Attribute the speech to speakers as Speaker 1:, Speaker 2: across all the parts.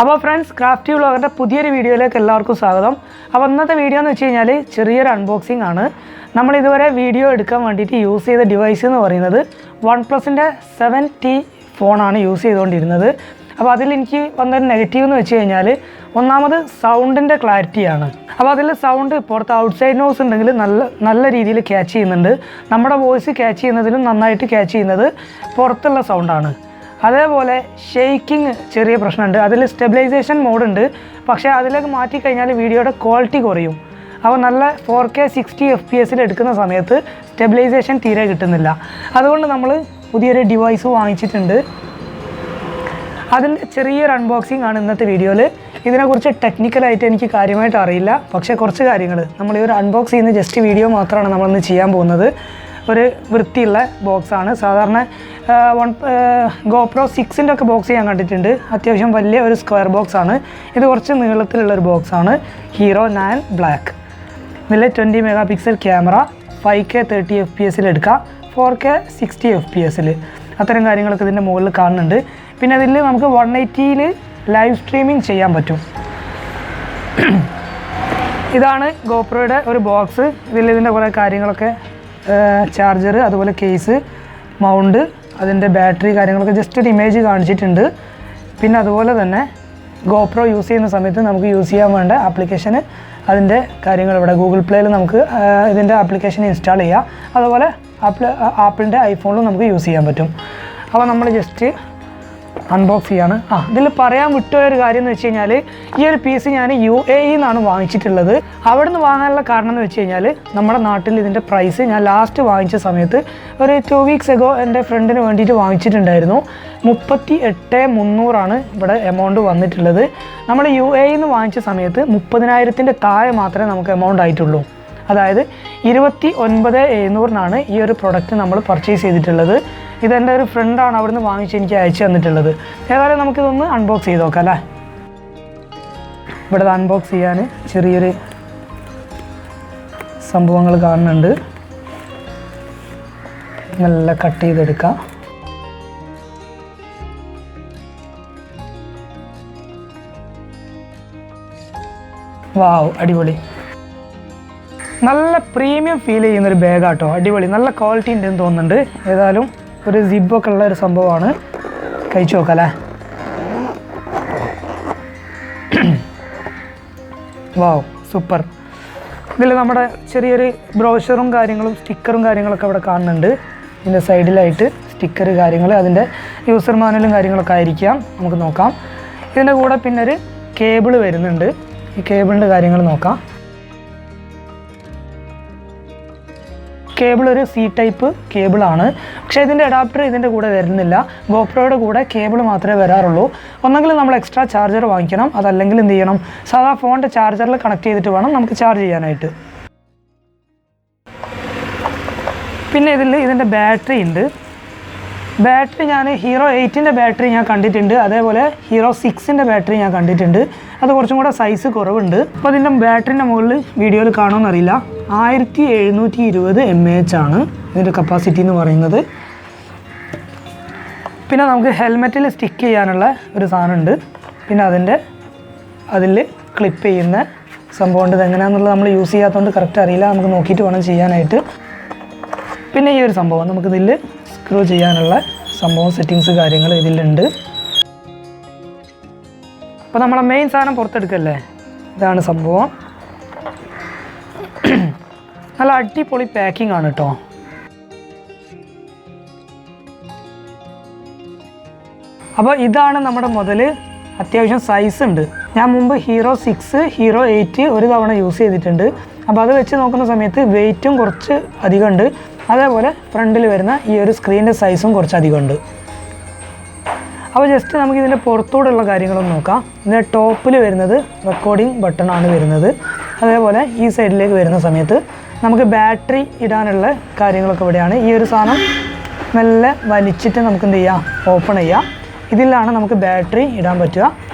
Speaker 1: അപ്പോൾ friends crafty വ്ളോഗറിൻ്റെ പുതിയൊരു വീഡിയോയിലേക്ക് എല്ലാവർക്കും സ്വാഗതം. അപ്പോൾ ഇന്നത്തെ വീഡിയോ എന്ന് വെച്ച് കഴിഞ്ഞാൽ ചെറിയൊരു അൺബോക്സിംഗ് ആണ്. നമ്മൾ ഇതുവരെ വീഡിയോ എടുക്കാൻ വേണ്ടിയിട്ട് യൂസ് ചെയ്ത ഡിവൈസ് എന്ന് പറയുന്നത് OnePlusൻ്റെ 7T ഫോണാണ് യൂസ് ചെയ്തുകൊണ്ടിരുന്നത്. അപ്പോൾ അതിൽ എനിക്ക് വന്നൊരു നെഗറ്റീവ് എന്ന് വെച്ച് കഴിഞ്ഞാൽ ഒന്നാമത് സൗണ്ടിൻ്റെ ക്ലാരിറ്റിയാണ്. അപ്പോൾ അതിൽ സൗണ്ട് പുറത്ത് ഔട്ട്സൈഡ് നോയ്സ് ഉണ്ടെങ്കിൽ നല്ല രീതിയിൽ ക്യാച്ച് ചെയ്യുന്നുണ്ട്. നമ്മുടെ വോയിസ് ക്യാച്ച് ചെയ്യുന്നതിലും നന്നായിട്ട് ക്യാച്ച് ചെയ്യുന്നത് പുറത്തുള്ള സൗണ്ടാണ്. അതേപോലെ ഷെയ്ക്കിങ് ചെറിയ പ്രശ്നമുണ്ട്. അതിൽ സ്റ്റെബിലൈസേഷൻ മോഡുണ്ട്, പക്ഷേ അതിലേക്ക് മാറ്റിക്കഴിഞ്ഞാൽ വീഡിയോയുടെ ക്വാളിറ്റി കുറയും. അപ്പോൾ നല്ല 4K 60 FPS എടുക്കുന്ന സമയത്ത് സ്റ്റെബിലൈസേഷൻ തീരെ കിട്ടുന്നില്ല. അതുകൊണ്ട് നമ്മൾ പുതിയൊരു ഡിവൈസ് വാങ്ങിച്ചിട്ടുണ്ട്. അതിൻ്റെ ചെറിയൊരു അൺബോക്സിംഗ് ആണ് ഇന്നത്തെ വീഡിയോയിൽ. ഇതിനെക്കുറിച്ച് ടെക്നിക്കലായിട്ട് എനിക്ക് കാര്യമായിട്ട് അറിയില്ല, പക്ഷേ കുറച്ച് കാര്യങ്ങൾ നമ്മൾ ഈ ഒരു അൺബോക്സ് ചെയ്യുന്ന ജസ്റ്റ് വീഡിയോ മാത്രമാണ് നമ്മളിന്ന് ചെയ്യാൻ പോകുന്നത്. ഒരു വൃത്തിയുള്ള ബോക്സാണ്. സാധാരണ GoPro 6ൻ്റെ ഒക്കെ ബോക്സ് ഞാൻ കണ്ടിട്ടുണ്ട്. അത്യാവശ്യം വലിയ ഒരു സ്ക്വയർ ബോക്സാണ്. ഇത് കുറച്ച് നീളത്തിലുള്ളൊരു ബോക്സാണ്. Hero 9 black. ഇതിൽ 20 MP ക്യാമറ, 5K 30 FPS എടുക്കാം, 4K 60 FPS. അത്തരം കാര്യങ്ങളൊക്കെ ഇതിൻ്റെ മുകളിൽ കാണുന്നുണ്ട്. പിന്നെ അതിൽ നമുക്ക് 180ൽ ലൈവ് സ്ട്രീമിംഗ് ചെയ്യാൻ പറ്റും. ഇതാണ് GoProയുടെ ഒരു ബോക്സ്. ഇതിൻ്റെ കുറേ കാര്യങ്ങളൊക്കെ, ചാർജർ, അതുപോലെ കേസ്, മൗണ്ട്, അതിൻ്റെ ബാറ്ററി കാര്യങ്ങളൊക്കെ ജസ്റ്റ് ഒരു ഇമേജ് കാണിച്ചിട്ടുണ്ട്. പിന്നെ അതുപോലെ തന്നെ GoPro യൂസ് ചെയ്യുന്ന സമയത്ത് നമുക്ക് യൂസ് ചെയ്യാൻ വേണ്ട ആപ്ലിക്കേഷന്, അതിൻ്റെ കാര്യങ്ങൾ ഇവിടെ ഗൂഗിൾ പ്ലേയിൽ നമുക്ക് ഇതിൻ്റെ ആപ്ലിക്കേഷൻ ഇൻസ്റ്റാൾ ചെയ്യാം. അതുപോലെ ആപ്പിളിൻ്റെ ഐഫോണിലും നമുക്ക് യൂസ് ചെയ്യാൻ പറ്റും. അപ്പോൾ നമ്മൾ ജസ്റ്റ് അൺബോക്സ് ചെയ്യാണ്. ഇതിൽ പറയാൻ വിട്ടുപോയൊരു കാര്യം എന്ന് വെച്ച് കഴിഞ്ഞാൽ, ഈ ഒരു പീസ് ഞാൻ UAE നിന്നാണ് വാങ്ങിച്ചിട്ടുള്ളത്. അവിടെ നിന്ന് വാങ്ങാനുള്ള കാരണം എന്ന് വെച്ച് കഴിഞ്ഞാൽ, നമ്മുടെ നാട്ടിൽ ഇതിൻ്റെ പ്രൈസ് ഞാൻ ലാസ്റ്റ് വാങ്ങിച്ച സമയത്ത് ഒരു 2 weeks ago എൻ്റെ ഫ്രണ്ടിന് വേണ്ടിയിട്ട് വാങ്ങിച്ചിട്ടുണ്ടായിരുന്നു. 38,300 ഇവിടെ എമൗണ്ട് വന്നിട്ടുള്ളത്. നമ്മൾ UAE നിന്ന് വാങ്ങിച്ച സമയത്ത് 30,000 താഴെ മാത്രമേ നമുക്ക് എമൗണ്ട് ആയിട്ടുള്ളൂ. അതായത് 29,700 ഈ ഒരു പ്രൊഡക്റ്റ് നമ്മൾ പർച്ചേസ് ചെയ്തിട്ടുള്ളത്. ഇതെൻ്റെ ഒരു ഫ്രണ്ടാണ് അവിടുന്ന് വാങ്ങിച്ച് എനിക്ക് അയച്ചു തന്നിട്ടുള്ളത്. ഏതായാലും നമുക്കിതൊന്ന് അൺബോക്സ് ചെയ്ത് നോക്കാം അല്ലേ. ഇവിടെ അൺബോക്സ് ചെയ്യാൻ ചെറിയൊരു സംഭവങ്ങൾ കാണുന്നുണ്ട്. നല്ല കട്ട് ചെയ്തെടുക്കാം. വാവ്, അടിപൊളി. നല്ല പ്രീമിയം ഫീൽ ചെയ്യുന്നൊരു ബാഗാട്ടോ. അടിപൊളി, നല്ല ക്വാളിറ്റി ഉണ്ടെന്ന് തോന്നുന്നുണ്ട്. ഏതായാലും ഒരു സിബൊക്കെ ഉള്ള ഒരു സംഭവമാണ്. കഴിച്ചു നോക്കാം അല്ലേ. വാവ്, സൂപ്പർ. ഇതിൽ നമ്മുടെ ചെറിയൊരു ബ്രോഷറും കാര്യങ്ങളും സ്റ്റിക്കറും കാര്യങ്ങളൊക്കെ ഇവിടെ കാണുന്നുണ്ട്. ഇതിൻ്റെ സൈഡിലായിട്ട് സ്റ്റിക്കർ കാര്യങ്ങൾ, അതിൻ്റെ യൂസർ മാനുവലും കാര്യങ്ങളൊക്കെ ആയിരിക്കാം. നമുക്ക് നോക്കാം. ഇതിൻ്റെ കൂടെ പിന്നെ ഒരു കേബിൾ വരുന്നുണ്ട്. ഈ കേബിളിൻ്റെ കാര്യങ്ങൾ നോക്കാം. കേബിൾ ഒരു C ടൈപ്പ് കേബിളാണ്, പക്ഷേ ഇതിൻ്റെ അഡാപ്റ്റർ ഇതിൻ്റെ കൂടെ വരുന്നില്ല. GoProയുടെ കൂടെ കേബിൾ മാത്രമേ വരാറുള്ളൂ. ഒന്നെങ്കിൽ നമ്മൾ എക്സ്ട്രാ ചാർജർ വാങ്ങിക്കണം, അതല്ലെങ്കിൽ എന്ത് ചെയ്യണം, സാധാ ഫോണിൻ്റെ ചാർജറിൽ കണക്ട് ചെയ്തിട്ട് വേണം നമുക്ക് ചാർജ് ചെയ്യാനായിട്ട്. പിന്നെ ഇതിൻ്റെ ബാറ്ററി ഉണ്ട്. ബാറ്ററി ഞാൻ ഹീറോ 8ൻ്റെ ബാറ്ററി ഞാൻ കണ്ടിട്ടുണ്ട്, അതേപോലെ ഹീറോ 6ൻ്റെ ബാറ്ററി ഞാൻ കണ്ടിട്ടുണ്ട്. അത് കുറച്ചും കൂടെ സൈസ് കുറവുണ്ട്. അപ്പോൾ അതിൻ്റെ ബാറ്ററിൻ്റെ മുകളിൽ വീഡിയോയിൽ കാണുമെന്നറിയില്ല. 1720 mAh ആണ് ഇതിൻ്റെ കപ്പാസിറ്റി എന്ന് പറയുന്നത്. പിന്നെ നമുക്ക് ഹെൽമെറ്റിൽ സ്റ്റിക്ക് ചെയ്യാനുള്ള ഒരു സാധനമുണ്ട്. പിന്നെ അതിൽ ക്ലിപ്പ് ചെയ്യുന്ന സംഭവം ഉണ്ട്. ഇതെങ്ങനെയാണെന്നുള്ളത് നമ്മൾ യൂസ് ചെയ്യാത്തതുകൊണ്ട് കറക്റ്റ് അറിയില്ല. നമുക്ക് നോക്കിയിട്ട് വേണം ചെയ്യാനായിട്ട്. പിന്നെ ഈ ഒരു സംഭവം നമുക്കിതിൽ സ്ക്രൂ ചെയ്യാനുള്ള സംഭവം, സെറ്റിങ്സ് കാര്യങ്ങൾ ഇതിലുണ്ട്. അപ്പോൾ നമ്മളെ മെയിൻ സാധനം പുറത്തെടുക്കല്ലേ, ഇതാണ് സംഭവം. നല്ല അടിപൊളി പാക്കിംഗ് ആണ് കേട്ടോ. അപ്പോൾ ഇതാണ് നമ്മുടെ മുതൽ. അത്യാവശ്യം സൈസ് ഉണ്ട്. ഞാൻ മുമ്പ് ഹീറോ 6, ഹീറോ 8 ഒരു തവണ യൂസ് ചെയ്തിട്ടുണ്ട്. അപ്പോൾ അത് വെച്ച് നോക്കുന്ന സമയത്ത് വെയിറ്റും കുറച്ച് അധികമുണ്ട്. അതേപോലെ ഫ്രണ്ടിൽ വരുന്ന ഈ ഒരു സ്ക്രീനിൻ്റെ സൈസും കുറച്ച് അധികമുണ്ട്. അപ്പോൾ ജസ്റ്റ് നമുക്ക് ഇതിൻ്റെ പുറത്തോടുള്ള കാര്യങ്ങളൊന്നും നോക്കാം. ഇതിൻ്റെ ടോപ്പിൽ വരുന്നത് റെക്കോർഡിംഗ് ബട്ടണാണ് വരുന്നത്. അതേപോലെ ഈ സൈഡിലേക്ക് വരുന്ന സമയത്ത് നമുക്ക് ബാറ്ററി ഇടാനുള്ള കാര്യങ്ങളൊക്കെ ഇവിടെയാണ്. ഈ ഒരു സാധനം നല്ല വലിച്ചിട്ട് നമുക്ക് എന്ത് ചെയ്യാം, ഓപ്പൺ ചെയ്യാം. ഇതിലാണ് നമുക്ക് ബാറ്ററി ഇടാൻ പറ്റുക.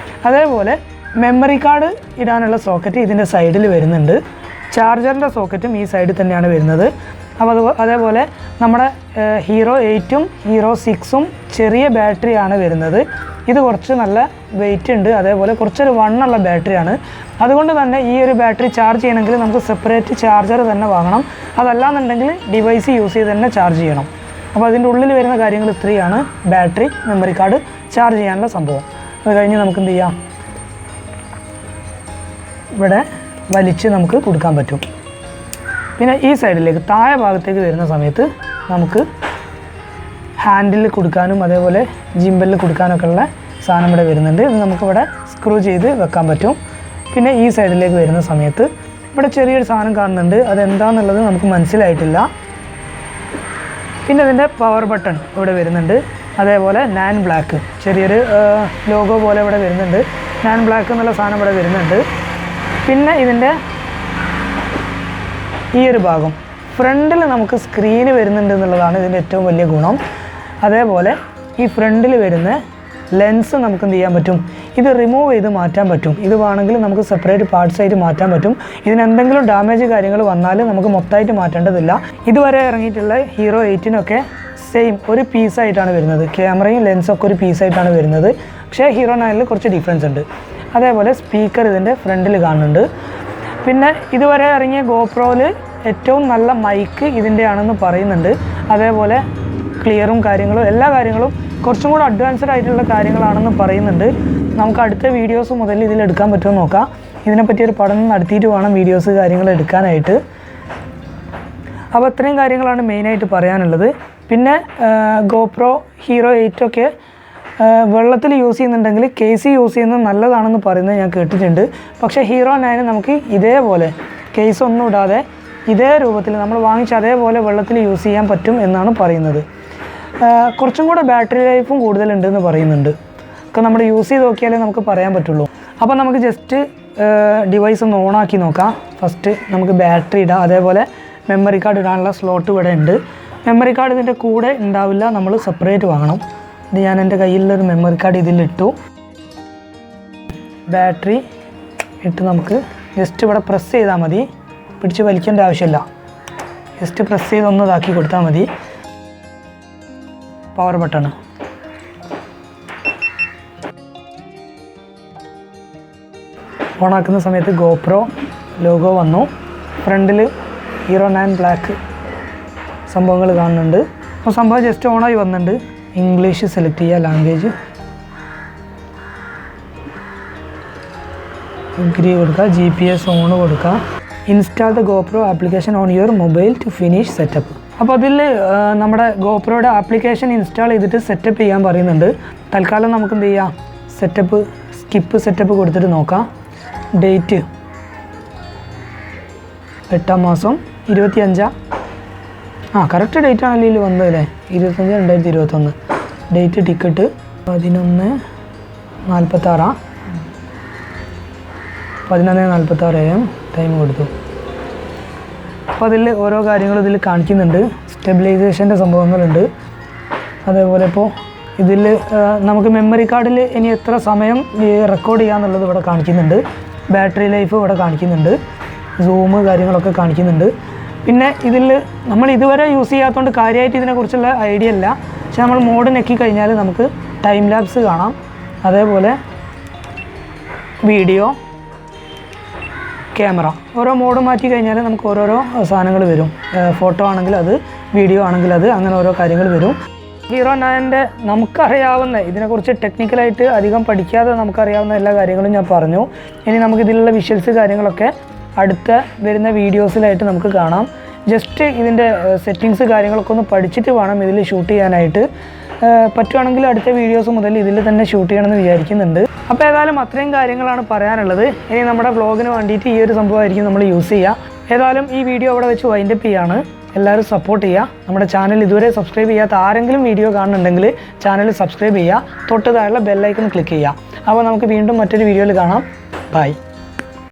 Speaker 1: അതേപോലെ മെമ്മറി കാർഡ് ഇടാനുള്ള സോക്കറ്റ് ഇതിൻ്റെ സൈഡിൽ വരുന്നുണ്ട്. ചാർജറിൻ്റെ സോക്കറ്റും ഈ സൈഡിൽ തന്നെയാണ് വരുന്നത്. അപ്പോൾ അതേപോലെ നമ്മുടെ ഹീറോ 8ഉം ഹീറോ 6ഉം ചെറിയ ബാറ്ററിയാണ് വരുന്നത്. ഇത് കുറച്ച് നല്ല വെയിറ്റ് ഉണ്ട്, അതേപോലെ കുറച്ചൊരു വണ്ണുള്ള ബാറ്ററിയാണ്. അതുകൊണ്ട് തന്നെ ഈ ഒരു ബാറ്ററി ചാർജ് ചെയ്യണമെങ്കിൽ നമുക്ക് സെപ്പറേറ്റ് ചാർജർ തന്നെ വാങ്ങണം. അതല്ലാന്നുണ്ടെങ്കിൽ ഡിവൈസ് യൂസ് ചെയ്ത് തന്നെ ചാർജ് ചെയ്യണം. അപ്പോൾ അതിൻ്റെ ഉള്ളിൽ വരുന്ന കാര്യങ്ങൾ ഇത്രയാണ്: ബാറ്ററി, മെമ്മറി കാർഡ്, ചാർജ് ചെയ്യാനുള്ള സംഭവം. അത് കഴിഞ്ഞ് നമുക്ക് എന്ത് ചെയ്യാം, ഇവിടെ വലിച്ച് നമുക്ക് കൊടുക്കാൻ പറ്റും. പിന്നെ ഈ സൈഡിലേക്ക് താഴെ ഭാഗത്തേക്ക് വരുന്ന സമയത്ത് നമുക്ക് ഹാൻഡിൽ കൊടുക്കാനും അതേപോലെ ജിമ്പലിൽ കൊടുക്കാനൊക്കെ ഉള്ള സാധനം ഇവിടെ വരുന്നുണ്ട്. ഇത് നമുക്കിവിടെ സ്ക്രൂ ചെയ്ത് വെക്കാൻ പറ്റും. പിന്നെ ഈ സൈഡിലേക്ക് വരുന്ന സമയത്ത് ഇവിടെ ചെറിയൊരു സാധനം കാണുന്നുണ്ട്, അതെന്താണെന്നുള്ളത് നമുക്ക് മനസ്സിലായിട്ടില്ല. പിന്നെ ഇതിൻ്റെ പവർ ബട്ടൺ ഇവിടെ വരുന്നുണ്ട്. അതേപോലെ നാൻ ബ്ലാക്ക് ചെറിയൊരു ലോഗോ പോലെ ഇവിടെ വരുന്നുണ്ട്. നാൻ ബ്ലാക്ക് എന്നുള്ള സാധനം ഇവിടെ വരുന്നുണ്ട്. പിന്നെ ഇതിൻ്റെ ഈ ഒരു ഭാഗം ഫ്രണ്ടിൽ നമുക്ക് സ്ക്രീന് വരുന്നുണ്ട് എന്നുള്ളതാണ് ഇതിൻ്റെ ഏറ്റവും വലിയ ഗുണം. അതേപോലെ ഈ ഫ്രണ്ടിൽ വരുന്ന ലെൻസ് നമുക്ക് എന്ത് ചെയ്യാൻ പറ്റും, ഇത് റിമൂവ് ചെയ്ത് മാറ്റാൻ പറ്റും. ഇത് വേണമെങ്കിൽ നമുക്ക് സെപ്പറേറ്റ് പാർട്സ് ആയിട്ട് മാറ്റാൻ പറ്റും. ഇതിനെന്തെങ്കിലും ഡാമേജ് കാര്യങ്ങൾ വന്നാൽ നമുക്ക് മൊത്തമായിട്ട് മാറ്റേണ്ടതില്ല. ഇതുവരെ ഇറങ്ങിയിട്ടുള്ള ഹീറോ 8നൊക്കെ സെയിം ഒരു പീസായിട്ടാണ് വരുന്നത്. ക്യാമറയും ലെൻസൊക്കെ ഒരു പീസായിട്ടാണ് വരുന്നത്. പക്ഷേ ഹീറോ 9ൽ കുറച്ച് ഡിഫറൻസ് ഉണ്ട്. അതേപോലെ സ്പീക്കർ ഇതിൻ്റെ ഫ്രണ്ടിൽ കാണുന്നുണ്ട്. പിന്നെ ഇതുവരെ ഇറങ്ങിയ ഗോപ്രോയിൽ ഏറ്റവും നല്ല മൈക്ക് ഇതിൻ്റെ ആണെന്ന് പറയുന്നുണ്ട്. അതേപോലെ ക്ലിയറും കാര്യങ്ങളും എല്ലാ കാര്യങ്ങളും കുറച്ചും കൂടെ അഡ്വാൻസ്ഡ് ആയിട്ടുള്ള കാര്യങ്ങളാണെന്ന് പറയുന്നുണ്ട്. നമുക്ക് അടുത്ത വീഡിയോസ് മുതൽ ഇതിലെടുക്കാൻ പറ്റുമോ നോക്കാം. ഇതിനെപ്പറ്റി ഒരു പഠനം നടത്തിയിട്ട് വേണം വീഡിയോസ് കാര്യങ്ങൾ എടുക്കാനായിട്ട്. അപ്പോൾ ഇത്രയും കാര്യങ്ങളാണ് മെയിനായിട്ട് പറയാനുള്ളത്. പിന്നെ ഗോപ്രോ ഹീറോ 8ഒക്കെ വെള്ളത്തിൽ യൂസ് ചെയ്യുന്നുണ്ടെങ്കിൽ കേസ് യൂസ് ചെയ്യുന്നത് നല്ലതാണെന്ന് പറയുന്നത് ഞാൻ കേട്ടിട്ടുണ്ട്. പക്ഷേ ഹീറോ 9 നമുക്ക് ഇതേപോലെ കേസ് ഒന്നും ഇടാതെ ഇതേ രൂപത്തിൽ നമ്മൾ വാങ്ങിച്ച അതേപോലെ വെള്ളത്തിൽ യൂസ് ചെയ്യാൻ പറ്റും എന്നാണ് പറയുന്നത്. കുറച്ചും കൂടെ ബാറ്ററി ലൈഫും കൂടുതലുണ്ടെന്ന് പറയുന്നുണ്ട്. ഒക്കെ നമ്മൾ യൂസ് ചെയ്ത് നോക്കിയാലേ നമുക്ക് പറയാൻ പറ്റുള്ളൂ. അപ്പോൾ നമുക്ക് ജസ്റ്റ് ഡിവൈസ് ഒന്ന് ഓണാക്കി നോക്കാം. ഫസ്റ്റ് നമുക്ക് ബാറ്ററി ഇടാം. അതേപോലെ മെമ്മറി കാർഡ് ഇടാനുള്ള സ്ലോട്ട് ഇവിടെ ഉണ്ട്. മെമ്മറി കാർഡ് ഇതിൻ്റെ കൂടെ ഉണ്ടാവില്ല, നമ്മൾ സെപ്പറേറ്റ് വാങ്ങണം. ഇത് ഞാൻ എൻ്റെ കയ്യിലുള്ളൊരു മെമ്മറി കാർഡ് ഇതിലിട്ടു. ബാറ്ററി ഇട്ട് നമുക്ക് ജസ്റ്റ് ഇവിടെ പ്രസ് ചെയ്താൽ മതി, പിടിച്ച് വലിക്കേണ്ട ആവശ്യമില്ല. ജസ്റ്റ് പ്രസ് ചെയ്ത് ഒന്ന് ഇതാക്കി കൊടുത്താൽ മതി. പവർ ബട്ടൺ ഓണാക്കുന്ന സമയത്ത് ഗോപ്രോ ലോഗോ വന്നു. ഫ്രണ്ടിൽ ഹീറോ 9 ബ്ലാക്ക് സംഭവങ്ങൾ കാണുന്നുണ്ട്. അപ്പോൾ സംഭവം ജസ്റ്റ് ഓണായി വന്നിട്ടുണ്ട്. ഇംഗ്ലീഷ് സെലക്ട് ചെയ്യുക, ലാംഗ്വേജ് അഗ്രി കൊടുക്കുക, GPS ഓൺ കൊടുക്കുക. Install the GoPro application on your mobile to finish setup. അപ്പോൾ അതിൽ നമ്മുടെ ഗോപ്രോയുടെ ആപ്ലിക്കേഷൻ ഇൻസ്റ്റാൾ ചെയ്തിട്ട് സെറ്റപ്പ് ചെയ്യാൻ പറയുന്നുണ്ട്. തൽക്കാലം നമുക്ക് എന്ത് ചെയ്യാം, സ്കിപ്പ് സെറ്റപ്പ് കൊടുത്തിട്ട് നോക്കാം. ഡേറ്റ് 8-ാം മാസം 25. കറക്റ്റ് ഡേറ്റ് ആണല്ലോ ഇതിൽ വന്നതല്ലേ, 25/2021. ഡേറ്റ് ടിക്കറ്റ് 11:46 11:46 AM ടൈം കൊടുത്തു. അപ്പോൾ അതിൽ ഓരോ കാര്യങ്ങളും ഇതിൽ കാണിക്കുന്നുണ്ട്. സ്റ്റെബിലൈസേഷൻ്റെ സംഭവങ്ങളുണ്ട്. അതേപോലെ ഇപ്പോൾ ഇതിൽ നമുക്ക് മെമ്മറി കാർഡിൽ ഇനി എത്ര സമയം റെക്കോർഡ് ചെയ്യാന്നുള്ളത് ഇവിടെ കാണിക്കുന്നുണ്ട്. ബാറ്ററി ലൈഫ് ഇവിടെ കാണിക്കുന്നുണ്ട്. സൂം കാര്യങ്ങളൊക്കെ കാണിക്കുന്നുണ്ട്. പിന്നെ ഇതിൽ നമ്മൾ ഇതുവരെ യൂസ് ചെയ്യാത്തതുകൊണ്ട് കാര്യമായിട്ട് ഇതിനെക്കുറിച്ചുള്ള ഐഡിയ ഇല്ല. പക്ഷെ നമ്മൾ മോഡ് നെക്കി കഴിഞ്ഞാൽ നമുക്ക് ടൈം ലാപ്സ് കാണാം. അതേപോലെ വീഡിയോ, ക്യാമറ, ഓരോ മോഡ് മാറ്റി കഴിഞ്ഞാൽ നമുക്ക് ഓരോരോ സാധനങ്ങൾ വരും. ഫോട്ടോ ആണെങ്കിൽ അത്, വീഡിയോ ആണെങ്കിൽ അത്, അങ്ങനെ ഓരോ കാര്യങ്ങൾ വരും. ഹീറോ 9ൻ്റെ നമുക്കറിയാവുന്ന, ഇതിനെക്കുറിച്ച് ടെക്നിക്കലായിട്ട് അധികം പഠിക്കാതെ നമുക്കറിയാവുന്ന എല്ലാ കാര്യങ്ങളും ഞാൻ പറഞ്ഞു. ഇനി നമുക്കിതിലുള്ള വിഷ്വൽസ് കാര്യങ്ങളൊക്കെ അടുത്ത വരുന്ന വീഡിയോസിലായിട്ട് നമുക്ക് കാണാം. ജസ്റ്റ് ഇതിൻ്റെ സെറ്റിങ്സ് കാര്യങ്ങളൊക്കെ ഒന്ന് പഠിച്ചിട്ട് വേണം ഇതിൽ ഷൂട്ട് ചെയ്യാനായിട്ട്. പറ്റുവാണെങ്കിൽ അടുത്ത വീഡിയോസ് മുതൽ ഇതിൽ തന്നെ ഷൂട്ട് ചെയ്യണമെന്ന് വിചാരിക്കുന്നുണ്ട്. അപ്പോൾ ഏതായാലും അത്രയും കാര്യങ്ങളാണ് പറയാനുള്ളത്. ഇനി നമ്മുടെ വ്ളോഗിന് വേണ്ടിയിട്ട് ഈ ഒരു സംഭവമായിരിക്കും നമ്മൾ യൂസ് ചെയ്യുക. ഏതായാലും ഈ വീഡിയോ അവിടെ വെച്ച് വൈൻഡപ്പ് ചെയ്യാണ്. എല്ലാവരും സപ്പോർട്ട് ചെയ്യുക. നമ്മുടെ ചാനൽ ഇതുവരെ സബ്സ്ക്രൈബ് ചെയ്യാത്ത ആരെങ്കിലും വീഡിയോ കാണുന്നുണ്ടെങ്കിൽ ചാനൽ സബ്സ്ക്രൈബ് ചെയ്യുക. തൊട്ട് താഴെയുള്ള ബെല്ലൈക്കൺ ക്ലിക്ക് ചെയ്യുക. അപ്പോൾ നമുക്ക് വീണ്ടും മറ്റൊരു വീഡിയോയിൽ കാണാം. ബൈ.